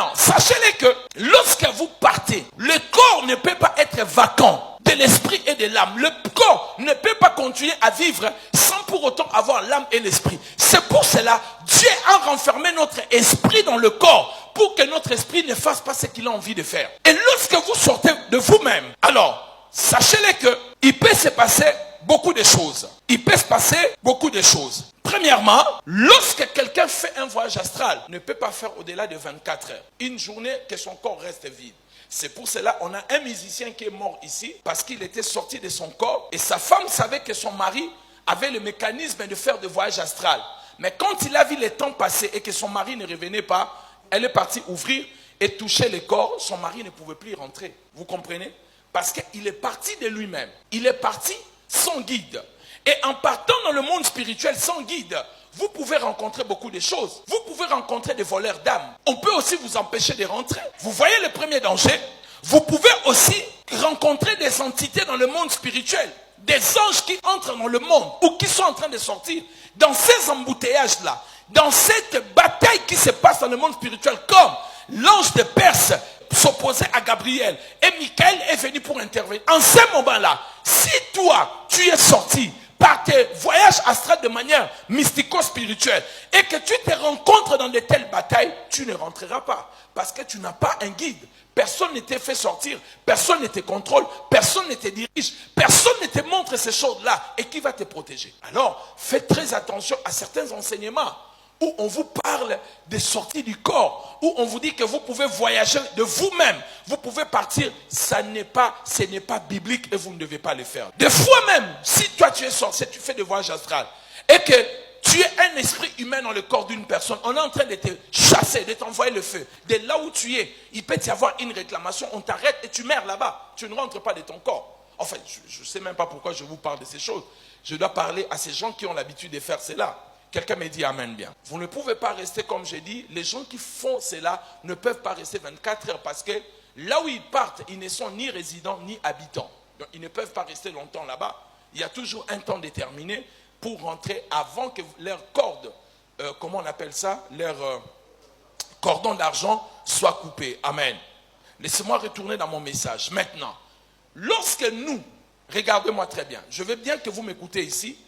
Non, sachez-les que lorsque vous partez, le corps ne peut pas être vacant de l'esprit et de l'âme. Le corps ne peut pas continuer à vivre sans pour autant avoir l'âme et l'esprit. C'est pour cela Dieu a renfermé notre esprit dans le corps pour que notre esprit ne fasse pas ce qu'il a envie de faire. Et lorsque vous sortez de vous-même, alors sachez-les que il peut se passer beaucoup de choses. Il peut se passer beaucoup de choses. Premièrement, lorsque quelqu'un fait un voyage astral, ne peut pas faire au-delà de 24 heures. Une journée que son corps reste vide. C'est pour cela qu'on a un musicien qui est mort ici parce qu'il était sorti de son corps et sa femme savait que son mari avait le mécanisme de faire des voyages astrales. Mais quand il a vu le temps passer et que son mari ne revenait pas, elle est partie ouvrir et toucher le corps. Son mari ne pouvait plus y rentrer. Vous comprenez? Parce qu'il est parti de lui-même. Il est parti sans guide. Et en partant dans le monde spirituel sans guide, vous pouvez rencontrer beaucoup de choses. Vous pouvez rencontrer des voleurs d'âme. On peut aussi vous empêcher de rentrer. Vous voyez le premier danger? Vous pouvez aussi rencontrer des entités dans le monde spirituel. Des anges qui entrent dans le monde ou qui sont en train de sortir. Dans ces embouteillages-là, dans cette bataille qui se passe dans le monde spirituel, comme l'ange de Perse s'opposait à Gabriel et Michael est venu pour intervenir. En ce moment-là, si toi, tu es sorti par tes voyages astrales de manière mystico-spirituelle et que tu te rencontres dans de telles batailles, tu ne rentreras pas parce que tu n'as pas un guide. Personne ne t'a fait sortir, personne ne te contrôle, personne ne te dirige, personne ne te montre ces choses-là et qui va te protéger. Alors, faites très attention à certains enseignements où on vous parle des sorties du corps, où on vous dit que vous pouvez voyager de vous-même, vous pouvez partir, ce n'est pas biblique et vous ne devez pas le faire. Des fois même, si toi tu es sorti, tu fais des voyages astrales et que tu es un esprit humain dans le corps d'une personne, on est en train de te chasser, de t'envoyer le feu. De là où tu es, il peut y avoir une réclamation, on t'arrête et tu meurs là-bas. Tu ne rentres pas de ton corps. Enfin, je ne sais même pas pourquoi je vous parle de ces choses. Je dois parler à ces gens qui ont l'habitude de faire cela. Quelqu'un me dit amen bien. Vous ne pouvez pas rester comme j'ai dit. Les gens qui font cela ne peuvent pas rester 24 heures parce que là où ils partent, ils ne sont ni résidents ni habitants. Donc, ils ne peuvent pas rester longtemps là-bas. Il y a toujours un temps déterminé pour rentrer avant que leur corde, comment on appelle ça, leur cordon d'argent soit coupé. Amen. Laissez-moi retourner dans mon message. Maintenant, lorsque nous, regardez-moi très bien, je veux bien que vous m'écoutez ici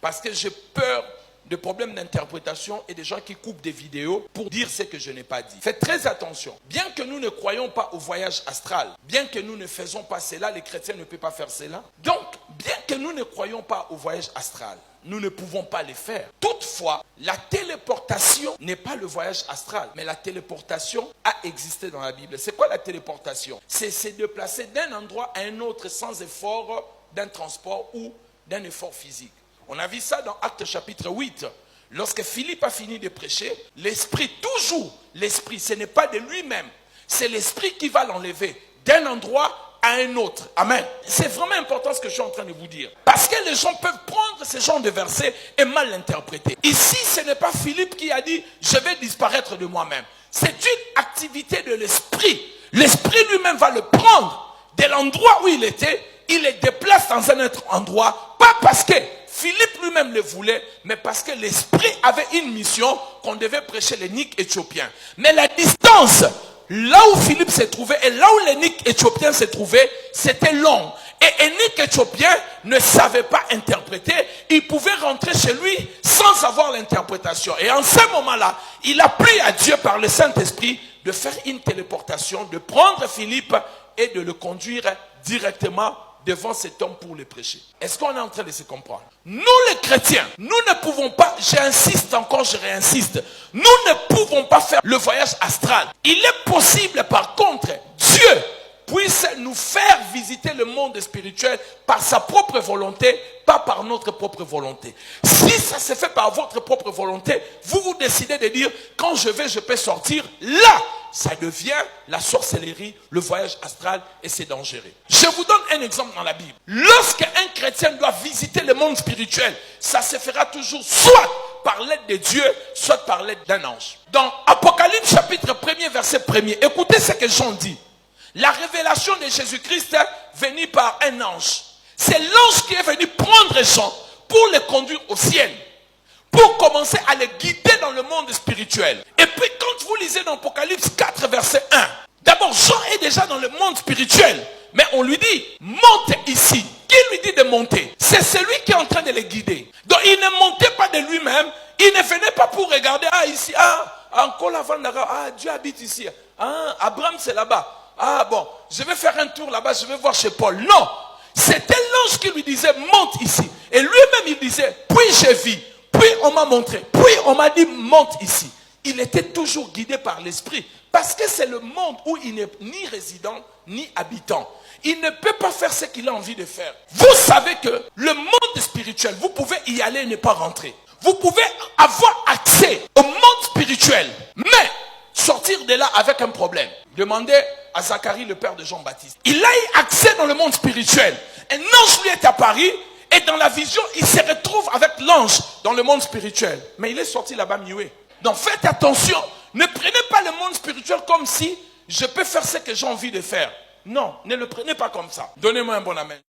parce que j'ai peur de problèmes d'interprétation et des gens qui coupent des vidéos pour dire ce que je n'ai pas dit. Faites très attention. Bien que nous ne croyons pas au voyage astral, bien que nous ne faisons pas cela, les chrétiens ne peuvent pas faire cela. Donc, bien que nous ne croyons pas au voyage astral, nous ne pouvons pas les faire. Toutefois, la téléportation n'est pas le voyage astral, mais la téléportation a existé dans la Bible. C'est quoi la téléportation? C'est se déplacer d'un endroit à un autre sans effort d'un transport ou d'un effort physique. On a vu ça dans Actes chapitre 8. Lorsque Philippe a fini de prêcher, l'esprit, toujours l'esprit, ce n'est pas de lui-même. C'est l'esprit qui va l'enlever d'un endroit à un autre. Amen. C'est vraiment important ce que je suis en train de vous dire. Parce que les gens peuvent prendre ce genre de versets et mal l'interpréter. Ici, ce n'est pas Philippe qui a dit « je vais disparaître de moi-même ». C'est une activité de l'esprit. L'esprit lui-même va le prendre de l'endroit où il était, il le déplace dans un autre endroit, pas parce que Philippe lui-même le voulait, mais parce que l'esprit avait une mission qu'on devait prêcher l'énigme éthiopien. Mais la distance, là où Philippe s'est trouvé et là où l'énigme éthiopien s'est trouvé, c'était long. Et l'énigme éthiopien ne savait pas interpréter. Il pouvait rentrer chez lui sans avoir l'interprétation. Et en ce moment-là, il a pris à Dieu par le Saint-Esprit de faire une téléportation, de prendre Philippe et de le conduire directement devant cet homme pour le prêcher. Est-ce qu'on est en train de se comprendre? Nous les chrétiens, nous ne pouvons pas, j'insiste encore, je réinsiste, nous ne pouvons pas faire le voyage astral. Il est possible par contre, Dieu puisse nous faire visiter le monde spirituel par sa propre volonté, pas par notre propre volonté. Si ça se fait par votre propre volonté, vous décidez de dire, quand je vais, je peux sortir, là, ça devient la sorcellerie, le voyage astral et c'est dangereux. Je vous donne un exemple dans la Bible. Lorsqu'un chrétien doit visiter le monde spirituel, ça se fera toujours soit par l'aide de Dieu, soit par l'aide d'un ange. Dans Apocalypse chapitre 1er, verset 1er, écoutez ce que Jean dit. La révélation de Jésus-Christ est venue par un ange. C'est l'ange qui est venu prendre Jean pour le conduire au ciel, pour commencer à le guider dans le monde spirituel. Et puis quand vous lisez dans Apocalypse 4, verset 1, d'abord Jean est déjà dans le monde spirituel, mais on lui dit, monte ici. Qui lui dit de monter? C'est celui qui est en train de les guider. Donc il ne montait pas de lui-même, il ne venait pas pour regarder, ici, encore la Vandara, Dieu habite ici, Abraham c'est là-bas, bon, je vais faire un tour là-bas, je vais voir chez Paul. Non, c'était l'ange qui lui disait, monte ici. Et lui-même il disait, puis j'ai vu, puis on m'a montré, puis on m'a dit, monte ici. Il était toujours guidé par l'esprit, parce que c'est le monde où il n'est ni résident, ni habitant. Il ne peut pas faire ce qu'il a envie de faire. Vous savez que le monde spirituel, vous pouvez y aller et ne pas rentrer. Vous pouvez avoir accès au monde spirituel, mais sortir de là avec un problème. Demandez à Zacharie, le père de Jean-Baptiste. Il a eu accès dans le monde spirituel. Un ange lui est apparu et dans la vision, il se retrouve avec l'ange dans le monde spirituel. Mais il est sorti là-bas muet. Donc faites attention. Ne prenez pas le monde spirituel comme si je peux faire ce que j'ai envie de faire. Non, ne le prenez pas comme ça. Donnez-moi un bon amen.